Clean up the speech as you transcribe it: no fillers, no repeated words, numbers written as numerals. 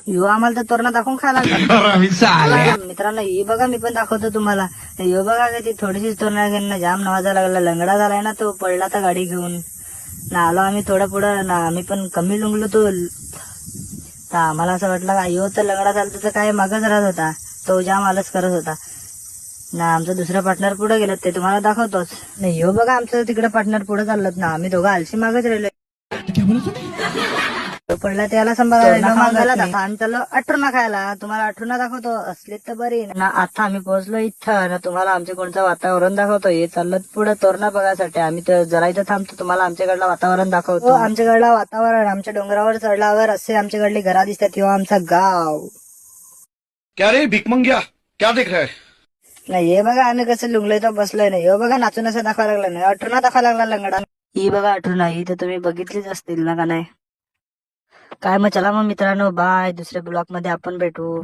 यो आम्हाला तर तोरणा दाखवून खायला लागला. मित्रांनो ही बघा, मी पण दाखवतो तुम्हाला. यो बघा का ती थोडीशी तोरणा घेऊन जाम नवाजा लागला, लंगडा झालाय ना तो, पडला तर गाडी घेऊन ना. आलो आम्ही थोडं पुढं ना, आम्ही पण कमी लुंगलो तो. तर आम्हाला असं वाटलं का यो तर लंगडा चालतो तर काय मागच राहत होता, तो जाम आलच करत होता ना. आमचा दुसरा पार्टनर पुढे गेलं ते तुम्हाला दाखवतोच नाही. यो बघा आमचं तिकडे पार्टनर पुढे चाललं ना, आम्ही दोघं आलशी मागच राहिलो. पडला त्याला सांभाळायला आणि त्याला अठरुणा खायला. तुम्हाला अठरुणा दाखवतो, असले तर बरी ना. आता आम्ही पोहोचलो इथं ना, तुम्हाला आमच्याकडचं वातावरण दाखवतो. हे चाललं पुढे तोरणा बघायसाठी. आम्ही तर जरा इथं थांबतो, तुम्हाला आमच्याकडलं वातावरण दाखवतो. आमच्याकडलं वातावरण, आमच्या डोंगरावर चढल्यावर असे आमच्याकडली घरा दिसतात, किंवा आमचा गाव. क्या रे भिकमंग्या, क्या देख रहा है? नाही हे बघा आम्ही कसं लुंगलोय तर बसलोय. नाही हे बघा नाचून असं दाखवायला लागला, नाही अठरुणा दाखवायला लागला लंगडा. ही बघा अठरुणा, ही तर तुम्ही बघितलीच असतील ना का नाही. काय मग चला मग मित्रांनो, बाय. दुसऱ्या ब्लॉग मध्ये आपण भेटू.